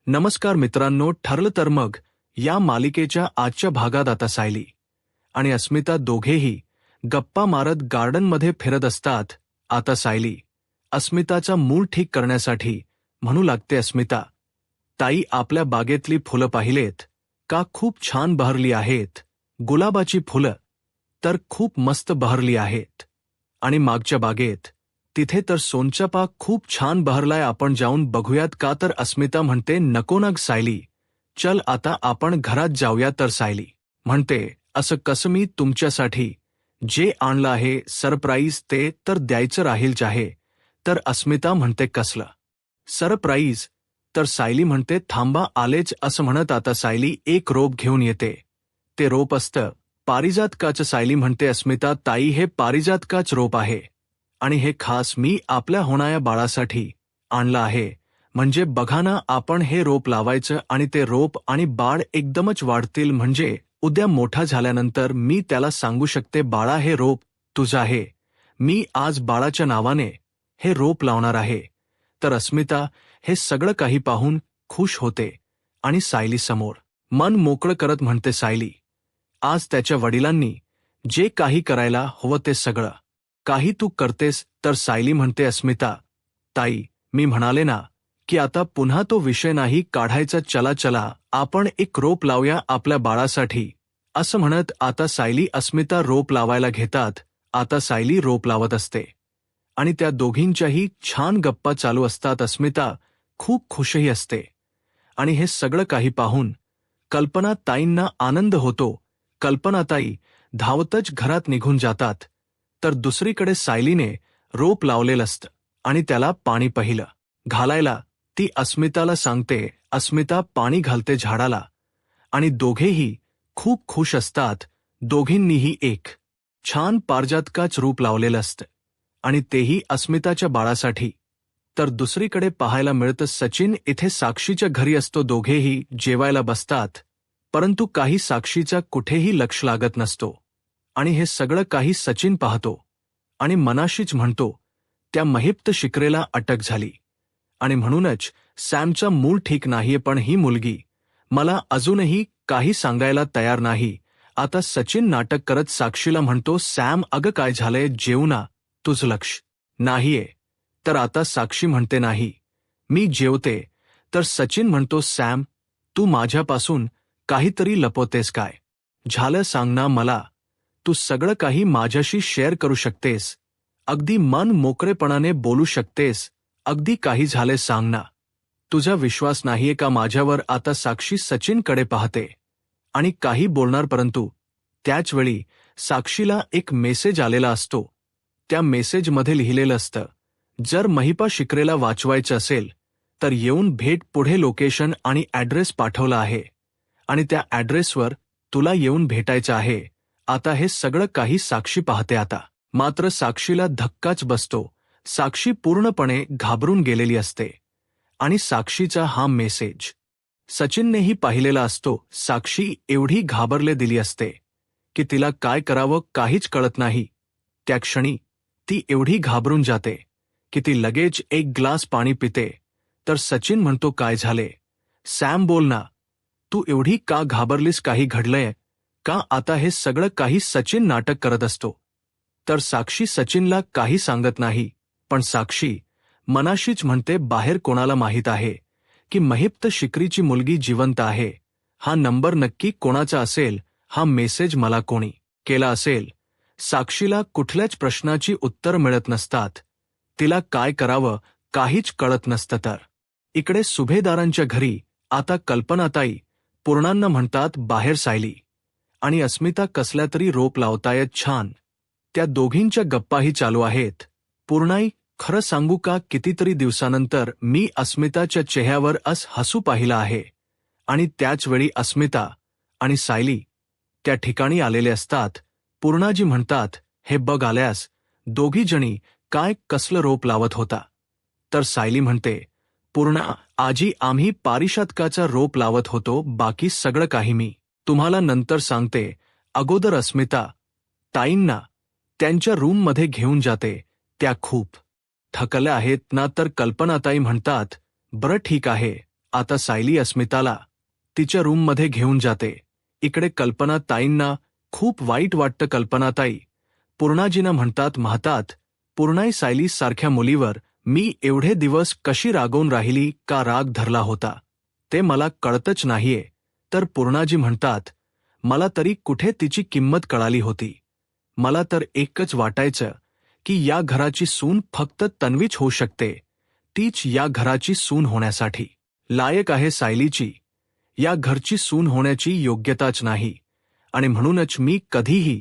नमस्कार मित्रांनो, ठरलं तर मग या मालिकेच्या आजच्या भागात आता सायली आणि अस्मिता दोघेही गप्पा मारत गार्डनमध्ये फिरत असतात. आता सायली अस्मिताचा मूड ठीक करण्यासाठी म्हणू लागते, अस्मिता ताई, आपल्या बागेतली फुलं पाहिलेत का? खूप छान बहरली आहेत. गुलाबाची फुलं तर खूप मस्त बहरली आहेत. आणि मागच्या बागेत तिथे तर सोनचाफा खूप छान बहरलाय, आपण जाऊन बघूयात का? तर अस्मिता म्हणते, नको ना सायली, चल आता आपण घरात जाऊया. तर सायली म्हणते, असं कसं? मी तुमच्यासाठी जे आणलं आहे सरप्राईज ते तर द्यायचं राहील आहे. तर अस्मिता म्हणते, कसलं सरप्राईज? तर सायली म्हणते, थांबा आलेच. असं म्हणत आता सायली एक रोप घेऊन येते. ते रोप असतं पारिजातकाचं. सायली म्हणते, अस्मिता ताई, हे पारिजातकाच रोप आहे आणि हे खास मी आपल्या होणाऱ्या बाळासाठी आणलं आहे. म्हणजे बघा ना, आपण हे रोप लावायचं आणि ते रोप आणि बाळ एकदमच वाढतील. म्हणजे उद्या मोठा झाल्यानंतर मी त्याला सांगू शकते, बाळा हे रोप तुझं आहे. मी आज बाळाच्या नावाने हे रोप लावणार आहे. तर अस्मिता हे सगळं काही पाहून खुश होते आणि सायली समोर मन मोकळं करत म्हणते, सायली, आज त्याच्या वडिलांनी जे काही करायला हवं ते सगळं काही तू करतेस. तर सायली म्हणते, अस्मिता ताई, मी म्हणाले ना की आता पुन्हा तो विषय नाही काढायचा. चला चला आपण एक रोप लावूया आपल्या बाळासाठी. असं म्हणत आता सायली अस्मिता रोप लावायला घेतात. आता सायली रोप लावत असते आणि त्या दोघींच्याही छान गप्पा चालू असतात. अस्मिता खूप खुशही असते आणि हे सगळं काही पाहून कल्पनाताईंना आनंद होतो. कल्पनाताई धावतच घरात निघून जातात. तर दुसरीकडे सायलीने रोप लावलेलं असतं आणि त्याला पाणी पहिलं घालायला ती अस्मिताला सांगते. अस्मिता पाणी घालते झाडाला आणि दोघेही खूप खुश असतात. दोघींनीही एक छान पारिजातकाचं रोप लावलेलं असतं आणि तेही अस्मिताच्या बाळासाठी. तर दुसरीकडे पाहायला मिळतं, सचिन इथे साक्षीच्या घरी असतो. दोघेही जेवायला बसतात, परंतु काही साक्षीचा कुठेही लक्ष लागत नसतो आणि हे सगळं काही सचिन पाहतो आणि मनाशीच म्हणतो, त्या महिप्त शिकरेला अटक झाली आणि म्हणूनच सॅमचा मूड ठीक नाहीये. पण ही मुलगी मला अजूनही काही सांगायला तयार नाही. आता सचिन नाटक करत साक्षीला म्हणतो, सॅम अगं काय झालंय, जेवू ना, तुझं लक्ष नाहीये. तर आता साक्षी म्हणते, नाही मी जेवते. तर सचिन म्हणतो, सॅम तू माझ्यापासून काहीतरी लपवतेस काय? झालं सांग ना मला. तू सगळं काही माझ्याशी शेअर करू शकतेस, अगदी मन मोकळेपणाने बोलू शकतेस. अगदी काही झाले सांग ना. तुझा विश्वास नाहीये का माझ्यावर? आता साक्षी सचिनकडे पाहते आणि काही बोलणार, परंतु त्याचवेळी साक्षीला एक मेसेज आलेला असतो. त्या मेसेजमध्ये लिहिलेलं असतं, जर महिपा शिकरेला वाचवायचं असेल तर येऊन भेट. पुढे लोकेशन आणि ॲड्रेस पाठवला आहे आणि त्या ॲड्रेसवर तुला येऊन भेटायचं आहे. आता हे सगळं काही साक्षी पाहते. आता मात्र साक्षीला धक्काच बसतो. साक्षी पूर्णपणे घाबरून गेलेली असते आणि साक्षीचा हा मेसेज सचिननेही पाहिलेला असतो. साक्षी एवढी घाबरले दिली असते की तिला काय करावं काहीच कळत नाही. त्या क्षणी ती एवढी घाबरून जाते की ती लगेच एक ग्लास पाणी पिते. तर सचिन म्हणतो, काय झाले सॅम, बोल ना, तू एवढी का घाबरलीस? काही घडलंय का? आता हे सगळं काही सचिन नाटक करत असतो. तर साक्षी सचिनला काही सांगत नाही, पण साक्षी मनाशीच म्हणते, बाहेर कोणाला माहीत आहे की महिप्त शिकरीची मुलगी जिवंत आहे? हा नंबर नक्की कोणाचा असेल? हा मेसेज मला कोणी केला असेल? साक्षीला कुठल्याच प्रश्नाची उत्तर मिळत नसतात. तिला काय करावं काहीच कळत नसतं. तर इकडे सुभेदारांच्या घरी आता कल्पनाताई पूर्णांना म्हणतात, बाहेर सायली आणि अस्मिता कसल्या तरी रोप लावतायत छान. त्या दोघींच्या गप्पाही चालू आहेत. पूर्णाई, खरं सांगू का, कितीतरी दिवसानंतर मी अस्मिताच्या चेहऱ्यावर हसू पाहिलं आहे. आणि त्याचवेळी अस्मिता आणि सायली त्या ठिकाणी आलेले असतात. पूर्णाजी म्हणतात, हे बघ आल्यास दोघी जणी काय कसलं रोप लावत होता? तर सायली म्हणते, पूर्णा आजी, आम्ही पारिजातकाचा रोप लावत होतो, बाकी सगळं काही मी तुम्हाला नंतर सांगते. अगोदर अस्मिता ताईंना त्यांच्या रूममध्ये घेऊन जाते. त्या खूप थकल्या आहेत ना. तर कल्पनाताई म्हणतात, बरं ठीक आहे, आता सायली अस्मिताला तिच्या रूममध्ये घेऊन जाते. इकडे कल्पनाताईंना खूप वाईट वाटतं. कल्पनाताई पूर्णाजींना म्हणतात, पूर्णाई सायली सारख्या मुलीवर मी एवढे दिवस कशी रागवून राहिली, का राग धरला होता ते मला कळतच नाहीये. तर पूर्णाजी म्हणतात, मला तरी कुठे तिची किंमत कळाली होती. मला तर एकच वाटायचं की या घराची सून फक्त तन्वीच होऊ शकते. तीच या घराची सून होण्यासाठी लायक आहे. सायलीची या घरची सून होण्याची योग्यताच नाही आणि म्हणूनच मी कधीही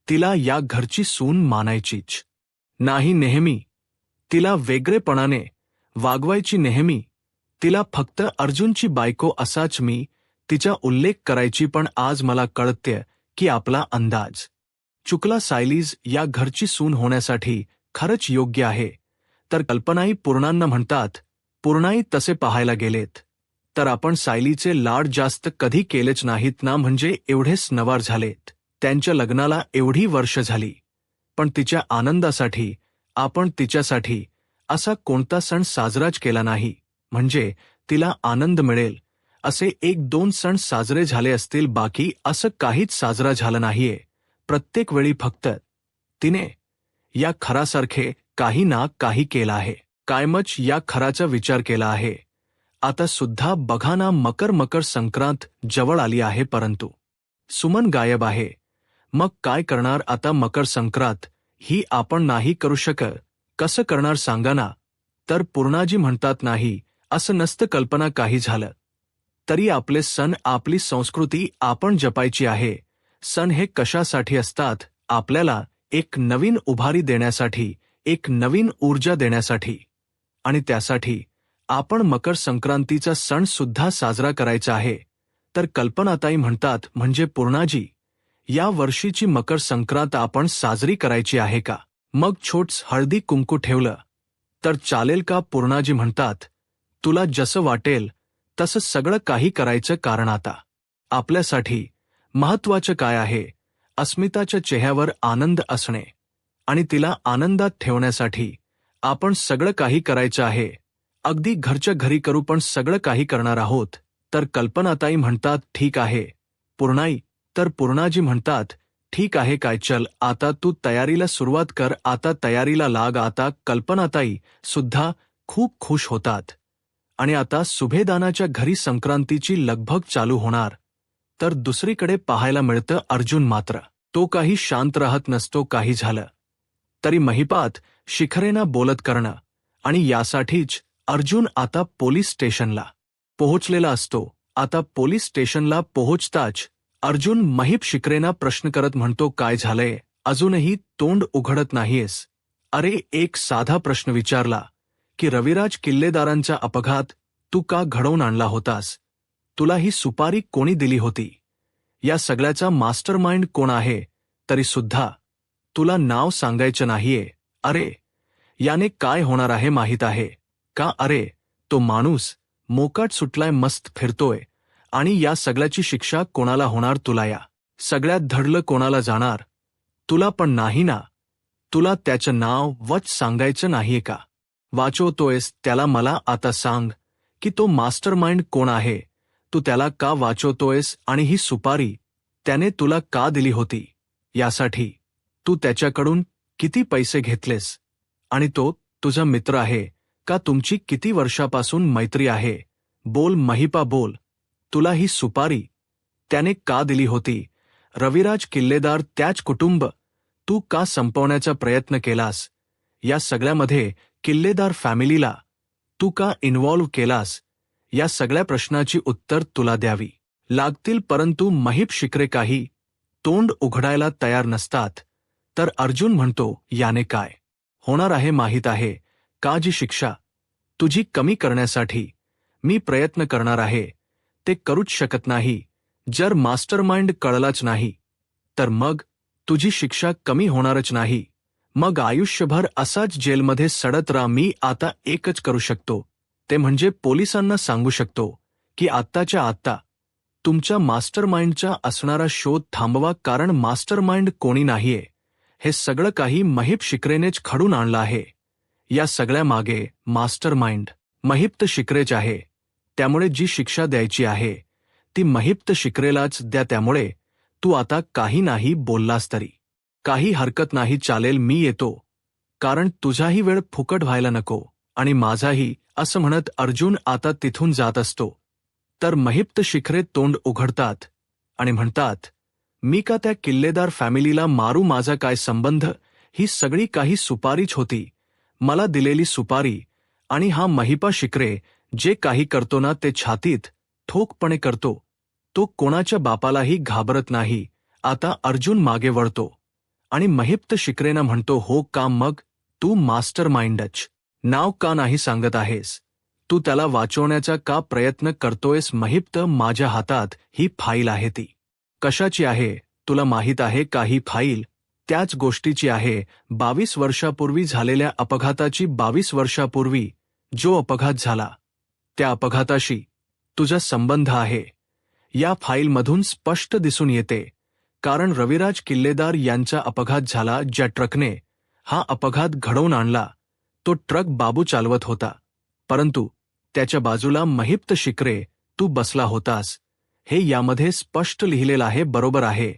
तिला या घरची सून मानायचीच नाही. नेहमी तिला वेगळेपणाने वागवायची. नेहमी तिला फक्त अर्जुनची बायको असाच मी तिचा उल्लेख करायची. पण आज मला कळतंय की आपला अंदाज चुकला. सायलीज या घरची सून होण्यासाठी खरंच योग्य आहे. तर कल्पनाई पूर्णांना म्हणतात, पूर्णाई तसे पाहायला गेलेत तर आपण सायलीचे लाड जास्त कधी केलेच नाहीत ना. म्हणजे एवढेच नवार झालेत, त्यांच्या लग्नाला एवढी वर्ष झाली, पण तिच्या आनंदासाठी आपण तिच्यासाठी असा कोणता सण साजराच केला नाही. म्हणजे तिला आनंद मिळेल असे 1-2 सण साजरे झाले असतील, बाकी असं काहीच साजरा झालं नाहीये. प्रत्येक वेळी फक्त तिने या खरासारखे काही ना काही केलं आहे. कायमच या खराचा विचार केला आहे. आता सुद्धा बघा ना, मकर संक्रांत जवळ आली आहे, परंतु सुमन गायब आहे. मग काय करणार आता? मकर संक्रांत ही आपण नाही करू शकत. कसं करणार सांगा ना? तर पूर्णाजी म्हणतात, नाही असं नसतं. कल्पना काही झालं तरी आपले सण, आपली संस्कृती आपण जपायची आहे. सण हे कशासाठी असतात? आपल्याला एक नवीन उभारी देण्यासाठी, एक नवीन ऊर्जा देण्यासाठी, आणि त्यासाठी आपण मकर संक्रांतीचा सण सुद्धा साजरा करायचा आहे. तर कल्पनाताई म्हणतात, म्हणजे पूर्णाजी या वर्षीची मकर संक्रांत आपण साजरी करायची आहे का? मग छोट्स हळदी कुंकू ठेवलं तर चालेल का? पूर्णाजी म्हणतात, तुला जसं वाटेल तसं सगळं काही करायचं. कारण आता आपल्यासाठी महत्वाचं काय आहे? अस्मिताच्या चेहऱ्यावर आनंद असणे आणि तिला आनंदात ठेवण्यासाठी आपण सगळं काही करायचं आहे. अगदी घरच्या घरी करू, पण सगळं काही करणार आहोत. तर कल्पनाताई म्हणतात, ठीक आहे पूर्णाई. तर पूर्णाजी म्हणतात, ठीक आहे काय, चल आता तू तयारीला सुरुवात कर. आता तयारीला लाग. आता कल्पनाताई सुद्धा खूप खुश होतात आणि आता सुभेदानाच्या घरी संक्रांतीची लगबग चालू होणार. तर दुसरीकडे पाहायला मिळतं अर्जुन मात्र तो काही शांत राहत नसतो. काही झालं तरी महिपात शिखरेंना बोलत करणं, आणि यासाठीच अर्जुन आता पोलीस स्टेशनला पोहोचलेला असतो. आता पोलीस स्टेशनला पोहोचताच अर्जुन महिप शिखरेंना प्रश्न करत म्हणतो, काय झालंय? अजूनही तोंड उघडत नाहीयेस? अरे एक साधा प्रश्न विचारला की रविराज किल्लेदारांचा अपघात तू का घडवून आणला होतास? तुला ही सुपारी कोणी दिली होती? या सगळ्याचा मास्टरमाइंड कोण आहे? तरी सुद्धा तुला नाव सांगायचं नाहीये. अरे याने काय होणार आहे माहीत आहे का? अरे तो माणूस मोकाट सुटलाय, मस्त फिरतोय, आणि या सगळ्याची शिक्षा कोणाला होणार? तुला या सगळ्यात धडलं कोणाला जाणार? तुला पण नाही ना? तुला त्याचं नाव वच सांगायचं नाहीये का? वाचवतोयस त्याला? मला आता सांग की तो मास्टरमाइंड कोण आहे? तू त्याला का वाचवतोयस? आणि ही सुपारी त्याने तुला का दिली होती? यासाठी तू त्याच्याकडून किती पैसे घेतलेस? आणि तो तुझा मित्र आहे का? तुमची किती वर्षापासून मैत्री आहे? बोल महिपा, बोल. तुला ही सुपारी त्याने का दिली होती? रविराज किल्लेदार, त्याच कुटुंब तू का संपवण्याचा प्रयत्न केलास? या सगळ्यामध्ये किल्लेदार फॅमिलीला तू का इन्व्हॉल्व्ह केलास? या सगळ्या प्रश्नाची उत्तर तुला द्यावी लागतील. परंतु महिप शिखरे काही तोंड उघडायला तयार नसतात. तर अर्जुन म्हणतो, याने काय होणार आहे माहीत आहे का? जी शिक्षा तुझी कमी करण्यासाठी मी प्रयत्न करणार आहे ते करूच शकत नाही. जर मास्टरमाइंड कळलाच नाही तर मग तुझी शिक्षा कमी होणारच नाही. मग आयुष्यभर असाच जेलमध्ये सडत राहा. मी आता एकच करू शकतो ते म्हणजे पोलिसांना सांगू शकतो की आत्ताच्या आत्ता तुमच्या मास्टरमाइंडचा असणारा शोध थांबवा. कारण मास्टरमाइंड कोणी नाहीये, हे सगळं काही महिप शिखरेनेच घडून आणलं आहे. या सगळ्या मागे मास्टरमाइंड महिप्त शिखरेच आहे. त्यामुळे जी शिक्षा द्यायची आहे ती महिप्त शिकरेलाच द्या. त्यामुळे तू आता काही नाही बोललास तरी काही हरकत नाही, चालेल, मी येतो, कारण तुझाही वेळ फुकट व्हायला नको आणि माझाही, असं म्हणत अर्जुन आता तिथून जात असतो. तर महिप्त शिखरे तोंड उघडतात आणि म्हणतात, मी का त्या किल्लेदार फॅमिलीला मारू? माझा काय संबंध? ही सगळी काही सुपारीच होती, मला दिलेली सुपारी. आणि हा महिपा शिकरे जे काही करतो ना ते छातीत ठोकपणे करतो. तो कोणाच्या बापालाही घाबरत नाही. आता अर्जुन मागे वळतो आणि महिप्त शिकरेना म्हणतो, हो का, मग तू मास्टर माइंडच नाव का नाही सांगत आहेस? तू त्याला वाचवण्याचा का प्रयत्न करतोयस? महिप्त, माझ्या हातात ही फाईल आहे. ती कशाची आहे तुला माहीत आहे का? ही फाईल त्याच गोष्टीची आहे, 22 वर्षापूर्वी झालेल्या अपघाताची. 22 वर्षापूर्वी जो अपघात झाला त्या अपघाताशी तुझा संबंध आहे या फाईलमधून स्पष्ट दिसून येते. कारण रविराज किल्लेदार यांचा अपघात झाला. ज्या ट्रकने हा अपघात घडवून आणला तो ट्रक बाबू चालवत होता, परंतु त्याच्या बाजूला महिप्त शिकरे तू बसला होतास. हे यामध्ये स्पष्ट लिहिलेलं आहे, बरोबर आहे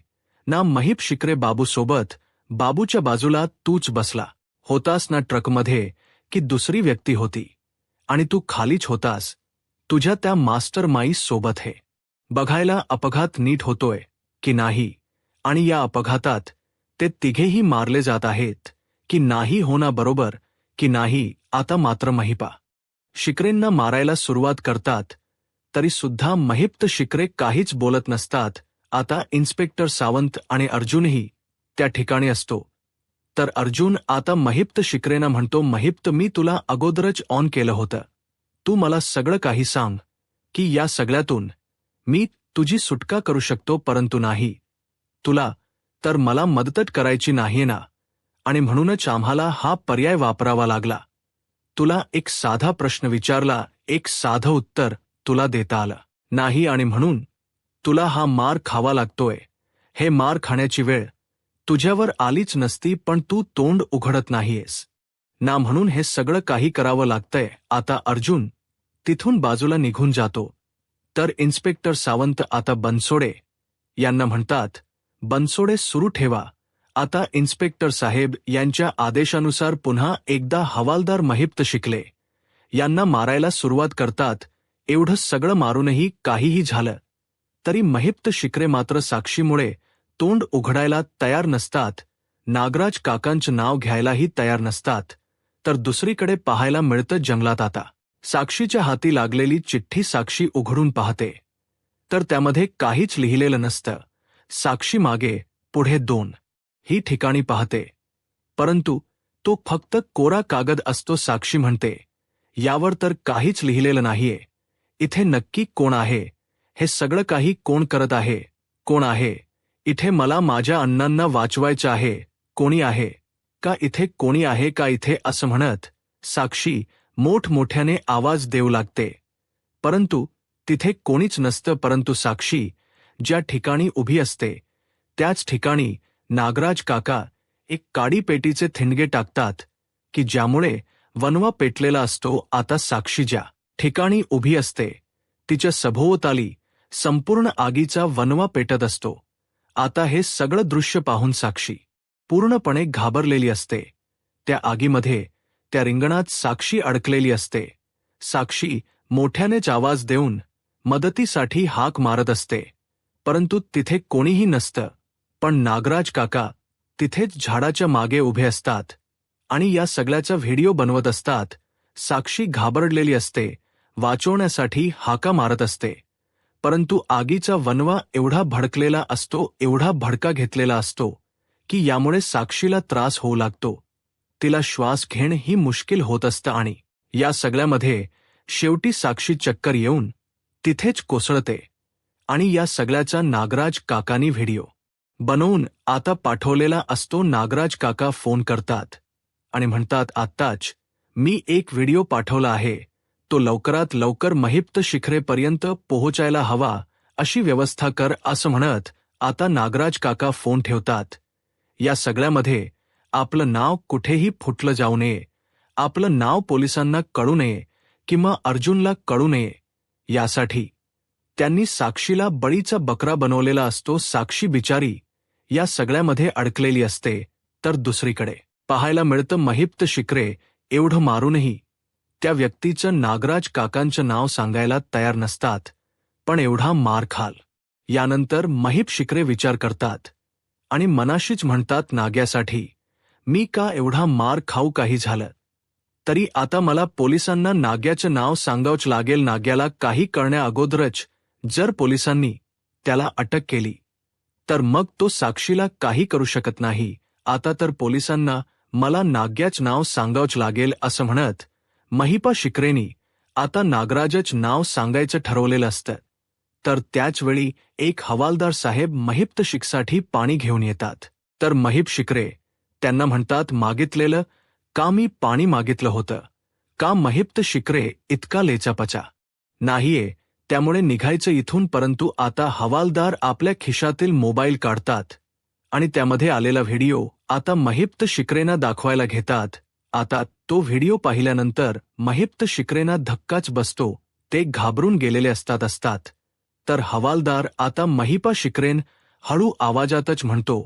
ना? महिप शिकरे बाबूसोबत, बाबूच्या बाजूला तूच बसला होतास ना ट्रकमध्ये, की दुसरी व्यक्ती होती आणि तू खालीच होतास तुझ्या त्या मास्टर माईस सोबत? हे बघायला अपघात नीट होतोय की नाही आणि या अपघातात ते तिघेही मारले जात आहेत की नाही, होना बरोबर की नाही? आता मात्र महिपा शिकरेंना मारायला सुरुवात करतात, तरी सुद्धा महिप्त शिकरे काहीच बोलत नसतात. आता इन्स्पेक्टर सावंत आणि अर्जुनही त्या ठिकाणी असतो. तर अर्जुन आता महिप्त शिकरेना म्हणतो, महिप्त, मी तुला अगोदरच ऑन केलं होतं, तू मला सगळं काही सांग की या सगळ्यातून मी तुझी सुटका करू शकतो, परंतु नाही, तुला तर मला मदत करायची नाहीये ना, आणि म्हणूनच आम्हाला हा पर्याय वापरावा लागला. तुला एक साधा प्रश्न विचारला, एक साधं उत्तर तुला देता आलं नाही आणि म्हणून तुला हा मार खावा लागतोय. हे मार खाण्याची वेळ तुझ्यावर आलीच नसती, पण तू तोंड उघडत नाहीयेस ना, म्हणून हे सगळं काही करावं लागतंय. आता अर्जुन तिथून बाजूला निघून जातो. तर इन्स्पेक्टर सावंत आता बनसोडे यांना म्हणतात, बनसोडे सुरू ठेवा. आता इन्स्पेक्टर साहेब यांच्या आदेशानुसार पुन्हा एकदा हवालदार महिप्त शिकले यांना मारायला सुरुवात करतात. एवढं सगळं मारूनही काहीही झालं तरी महिप्त शिकरे मात्र साक्षीमुळे तोंड उघडायला तयार नसतात, नागराज काकांचं नाव घ्यायलाही तयार नसतात. तर दुसरीकडे पाहायला मिळतं जंगलात आता साक्षीच्या हाती लागलेली चिठ्ठी साक्षी उघडून पाहते, तर त्यामध्ये काहीच लिहिलेलं नसतं. साक्षी मागे पुढे 2 ही ठिकाणी पाहते, परंतु तो फक्त कोरा कागद असतो. साक्षी म्हणते, यावर तर काहीच लिहिलेलं नाहीये. इथे नक्की कोण आहे? हे सगळं काही कोण करत आहे? कोण आहे इथे? मला माझ्या अण्णांना वाचवायचं आहे. कोणी आहे का इथे? कोणी आहे का इथे? असं म्हणत साक्षी मोठमोठ्याने आवाज देऊ लागते, परंतु तिथे कोणीच नसतं. परंतु साक्षी ज्या ठिकाणी उभी असते त्याच ठिकाणी नागराज काका एक काडी पेटीचे थिंडगे टाकतात की ज्यामुळे वणवा पेटलेला असतो. आता साक्षी ज्या ठिकाणी उभी असते तिच्या सभोवताली संपूर्ण आगीचा वणवा पेटत असतो. आता हे सगळं दृश्य पाहून साक्षी पूर्णपणे घाबरलेली असते. त्या आगीमध्ये, त्या रिंगणात साक्षी अडकलेली असते. साक्षी मोठ्यानेच आवाज देऊन मदतीसाठी हाक मारत असते, परंतु तिथे कोणीही नसतं. पण नागराज काका तिथेच झाडाच्या मागे उभे असतात आणि या सगळ्याचा व्हिडिओ बनवत असतात. साक्षी घाबरलेली असते, वाचवण्यासाठी हाका मारत असते, परंतु आगीचा वणवा एवढा भडकलेला असतो, एवढा भडका घेतलेला असतो की यामुळे साक्षीला त्रास होऊ लागतो. तिला श्वास घेणं ही मुश्किल होत असतं आणि या सगळ्यामध्ये शेवटी साक्षी चक्कर येऊन तिथेच कोसळते. आणि या सगळ्याचा नागराज काकांनी व्हिडिओ बनवून आता पाठवलेला असतो. नागराज काका फोन करतात आणि म्हणतात, आत्ताच मी एक व्हिडिओ पाठवला आहे, तो लवकरात लवकर महिप्त शिखरेपर्यंत पोहोचायला हवा, अशी व्यवस्था कर. असं म्हणत आता नागराज काका फोन ठेवतात. या सगळ्यामध्ये आपलं नाव कुठेही फुटलं जाऊ नये, आपलं नाव पोलिसांना कळू नये किंवा अर्जुनला कळू नये, यासाठी त्यांनी साक्षीला बळीचा बकरा बनवलेला असतो. साक्षी बिचारी या सगळ्यामध्ये अडकलेली असते. तर दुसरीकडे पाहायला मिळतं महिप्त शिकरे एवढं मारूनही त्या व्यक्तीचं नागराज काकांचं नाव सांगायला तयार नसतात. पण एवढा मार खाल. यानंतर महिप शिकरे विचार करतात आणि मनाशीच म्हणतात नाग्यासाठी, मी का एवढा मार खाऊ? काही झालं तरी आता मला पोलिसांना नाग्याचं नाव सांगावंच लागेल. नाग्याला काही करण्या अगोदरच जर पोलिसांनी त्याला अटक केली तर मग तो साक्षीला काही करू शकत नाही. आता तर पोलिसांना मला नाग्याच नाव सांगावंच लागेल असं म्हणत महिपा शिकरेनी आता नागराजच नाव सांगायचं ठरवलेलं असतं. तर त्याचवेळी एक हवालदार साहेब महिप्त शिकसाठी पाणी घेऊन येतात. तर महिप शिकरे त्यांना म्हणतात, मागितलेलं का? मी पाणी मागितलं होतं का? महिप्त शिकरे इतका लेचापचा नाहीये, त्यामुळे निघायचं इथून. परंतु आता हवालदार आपल्या खिशातील मोबाईल काढतात आणि त्यामध्ये आलेला व्हिडिओ आता महिप्त शिकरेंना दाखवायला घेतात. आता तो व्हिडिओ पाहिल्यानंतर महिप्त शिकरेंना धक्काच बसतो. ते घाबरून गेलेले असतात. तर हवालदार आता महिपा शिकरेन हळू आवाजातच म्हणतो,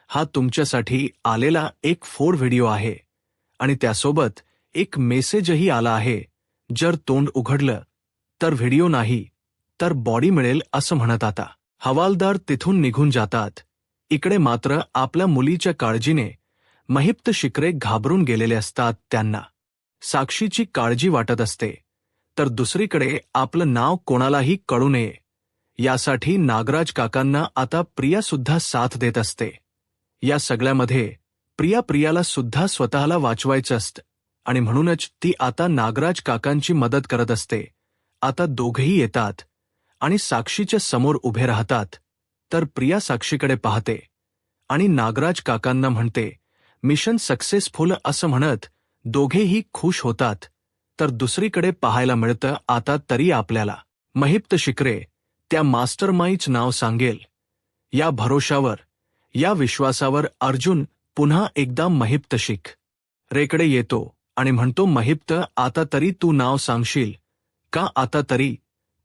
हा तुमच्यासाठी आलेला एक 4 व्हिडिओ आहे आणि त्यासोबत एक मेसेजही आला आहे. जर तोंड उघडलं तर व्हिडिओ नाही तर बॉडी मिळेल असं म्हणत आता हवालदार तिथून निघून जातात. इकडे मात्र आपल्या मुलीच्या काळजीने महिप्त शिकरे घाबरून गेलेले असतात. त्यांना साक्षीची काळजी वाटत असते. तर दुसरीकडे आपलं नाव कोणालाही कळू नये यासाठी नागराज काकांना आता प्रियासुद्धा साथ देत असते. या सगळ्यामध्ये प्रियाला सुद्धा स्वतःला वाचवायचं असतं आणि म्हणूनच ती आता नागराज काकांची मदत करत असते. आता दोघेही येतात आणि साक्षीच्या समोर उभे राहतात. तर प्रिया साक्षीकडे पाहते आणि नागराज काकांना म्हणते, मिशन सक्सेसफुल असं म्हणत दोघेही खुश होतात. तर दुसरीकडे पाहायला मिळतं आता तरी आपल्याला महिप्त शिकरे त्या मास्टरमाइंडचं नाव सांगेल या भरोशावर, या विश्वासावर अर्जुन पुन्हा एकदा महिप्त शिकरेकडे येतो आणि म्हणतो, महिप्त आता तरी तू नाव सांगशील का? आता तरी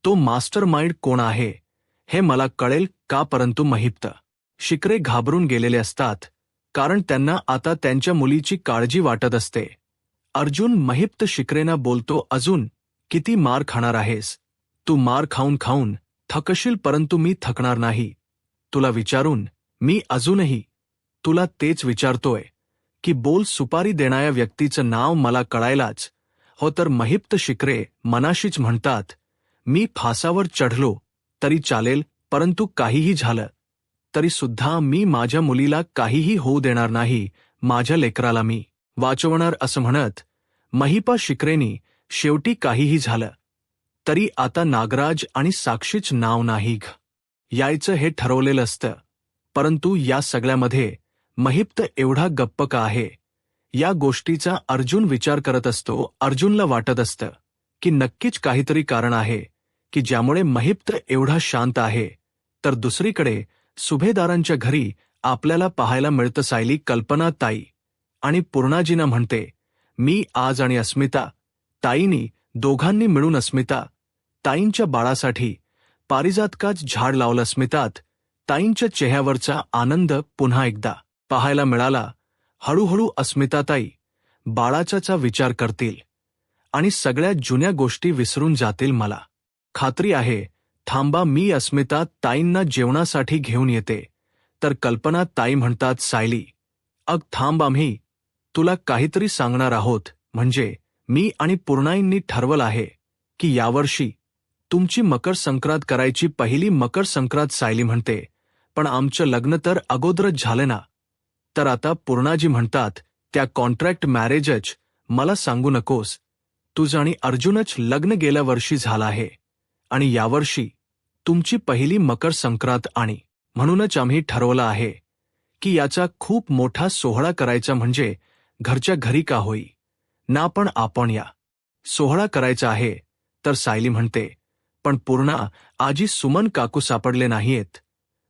तो मास्टरमाइंड कोण आहे हे मला कळेल का? परंतु महिप्त शिकरे घाबरून गेलेले असतात कारण त्यांना आता त्यांच्या मुलीची काळजी वाटत असते. अर्जुन महिप्त शिकरेंना बोलतो, अजून किती मार खाणार आहेस? तू मार खाऊन खाऊन थकशील, परंतु मी थकणार नाही. तुला विचारून मी अजूनही तुला तेच विचारतोय की बोल, सुपारी देणाऱ्या व्यक्तीचं नाव मला कळायलाच हो. तर महिप्त शिकरे मनाशीच म्हणतात, मी फासावर चढलो तरी चालेल, परंतु काहीही झालं तरी सुद्धा मी माझ्या मुलीला काहीही होऊ देणार नाही. माझ्या लेकराला मी वाचवणार असं म्हणत महिपा शिकरेनी शेवटी काहीही झालं तरी आता नागराज आणि साक्षीच नाव नाही यायचं हे ठरवलेलं असतं. परंतु या सगळ्यामध्ये महिप्त एवढा गप्प का आहे या गोष्टीचा अर्जुन विचार करत असतो. अर्जुनला वाटत असतं की नक्कीच काहीतरी कारण आहे की ज्यामुळे महिप्त एवढा शांत आहे. तर दुसरीकडे सुभेदारांच्या घरी आपल्याला पाहायला मिळतं सायली कल्पना ताई आणि पूर्णाजीना म्हणते, मी आज आणि अस्मिता ताईंनी दोघांनी मिळून अस्मिता ताईंच्या बाळासाठी पारिजातकाच झाड लावलं. अस्मितात ताईंच्या चेहऱ्यावरचा आनंद पुन्हा एकदा पाहायला मिळाला. हळूहळू अस्मिताताई बाळाचा विचार करतील आणि सगळ्या जुन्या गोष्टी विसरून जातील. मला खात्री आहे. थांबा, मी अस्मिता ताईंना जेवणासाठी घेऊन येते. तर कल्पना ताई म्हणतात, सायली अग थांब, आम्ही तुला काहीतरी सांगणार आहोत. म्हणजे मी आणि पूर्णाईंनी ठरवलं आहे की यावर्षी तुमची मकर संक्रांत करायची. पहिली मकर संक्रांत. सायली म्हणते, पण आमचं लग्न तर अगोदरच झालं ना. तर आता पूर्णाजी म्हणतात, त्या कॉन्ट्रॅक्ट मॅरेजच मला सांगू नकोस. तुझं आणि अर्जुनच लग्न गेल्या वर्षी झालं आहे आणि यावर्षी तुमची पहिली मकर संक्रांत आणि म्हणूनच आम्ही ठरवलं आहे की याचा खूप मोठा सोहळा करायचा. म्हणजे घरच्या घरी का होई ना, पण आपण या सोहळा करायचा आहे. तर सायली म्हणते, पण पूर्णा आजी सुमन काकू सापडले नाहीयेत,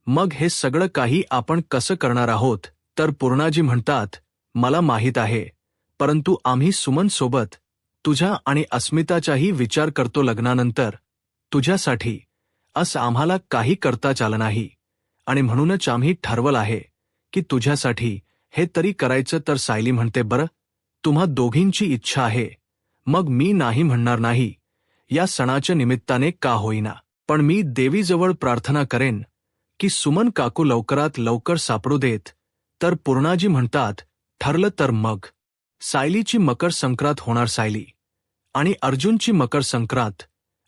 मग हे सगळं काही आपण कसं करणार आहोत. तर पूर्णाजी म्हणतात, मला माहीत आहे, परंतु आम्ही सुमन सोबत तुझ्या आणि अस्मिताचाही विचार करतो. लग्नानंतर तुझ्यासाठी असं आम्हाला काही करता आलं नाही आणि म्हणूनच आम्ही ठरवलं आहे की तुझ्यासाठी हे तरी करायचं. तर सायली म्हणते, बरं, तुम्हा दोघींची इच्छा आहे, मग मी नाही म्हणणार नाही. या सणाच्या निमित्ताने का होईना, पण मी देवीजवळ प्रार्थना करेन की सुमन काकू लवकरात लवकर सापडू देत. तर पूर्णाजी म्हणतात, ठरलं तर मग. सायलीची मकर संक्रांत होणार सायली आणि अर्जुनची मकर संक्रांत,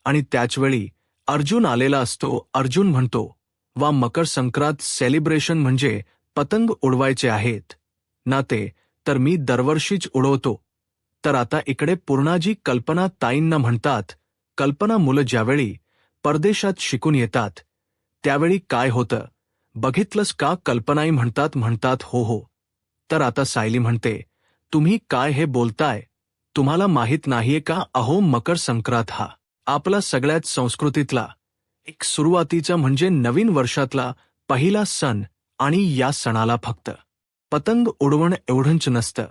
आणि त्याचवेळी अर्जुन आलेला असतो. अर्जुन म्हणतो, वा, मकर संक्रांत सेलिब्रेशन म्हणजे पतंग उडवायचे आहेत ना? ते तर मी दरवर्षीच उडवतो. तर आता इकडे पूर्णाजी कल्पना ताईंना म्हणतात, कल्पना, मुलं ज्यावेळी परदेशात शिकून येतात त्यावेळी काय होतं बघितलंस का? कल्पनाई म्हणतात हो हो. तर आता सायली म्हणते, तुम्ही काय हे बोलताय? तुम्हाला माहीत नाहीये का? अहो, मकर संक्रांत हा आपला सगळ्यात संस्कृतीतला एक सुरुवातीचा म्हणजे नवीन वर्षातला पहिला सण, आणि या सणाला फक्त पतंग उडवणं एवढंच नसतं,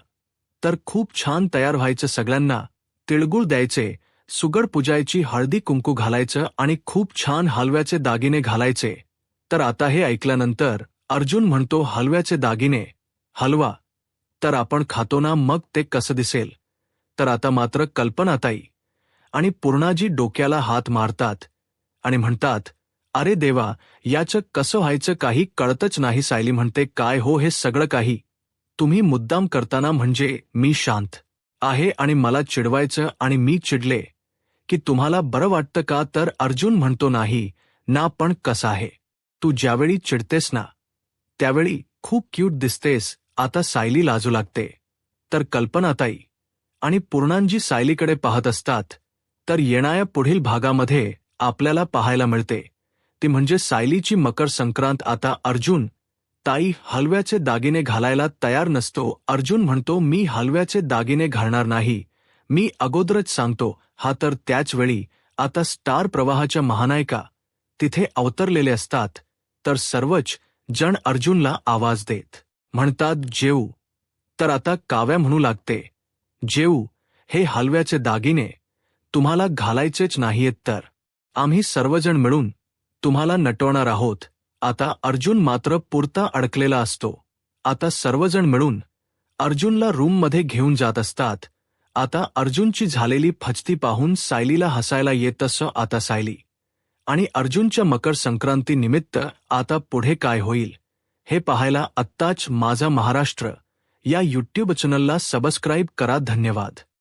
तर खूप छान तयार व्हायचं, सगळ्यांना तिळगुळ द्यायचे, सुगड पुजायची, हळदी कुंकू घालायचं आणि खूप छान हलव्याचे दागिने घालायचे. तर आता हे ऐकल्यानंतर अर्जुन म्हणतो, हलव्याचे दागिने, हलवा तर आपण खातो ना, मग ते कसं दिसेल? तर आता मात्र कल्पनाताई आणि पूर्णाजी डोक्याला हात मारतात आणि म्हणतात, अरे देवा, याचं कसं व्हायचं काही कळतच नाही. सायली म्हणते, काय हो हे सगळं काही तुम्ही मुद्दाम करताना? म्हणजे मी शांत आहे आणि मला चिडवायचं आणि मी चिडले की तुम्हाला बरं वाटतं का? तर अर्जुन म्हणतो, नाही ना, पण कसं आहे, तू ज्यावेळी चिडतेस ना त्यावेळी खूप क्यूट दिसतेस. आता सायली लाजू लागते. तर कल्पनाताई आणि पूर्णांजी सायलीकडे पाहत असतात. तर येणाऱ्या पुढील भागामध्ये आपल्याला पाहायला मिळते ती म्हणजे सायलीची मकर संक्रांत. आता अर्जुन ताई हलव्याचे दागिने घालायला तयार नसतो. अर्जुन म्हणतो, मी हलव्याचे दागिने घालणार नाही, मी अगोदरच सांगतो. हा तर त्याच वेळी आता स्टार प्रवाहाच्या महानायिका तिथे अवतरलेले असतात. तर सर्वच जण अर्जुनला आवाज देत म्हणतात, जेऊ. तर आता काव्या म्हणू लागते, जेऊ, हे हलव्याचे दागिने तुम्हाला घालायचेच नाहीयेत, तर आम्ही सर्वजण मिळून तुम्हाला नटवणार आहोत. आता अर्जुन मात्र पुरता अडकलेला असतो. आता सर्वजण मिळून अर्जुनला रूममध्ये घेऊन जात असतात. आता अर्जुनची झालेली फजती पाहून सायलीला हसायला येत असं. आता सायली आणि अर्जुनच्या मकर संक्रांती निमित्त आता पुढे काय होईल हे पाहायला आत्ताच माझा महाराष्ट्र या यूट्यूब चॅनलला सबस्क्राईब करा. धन्यवाद.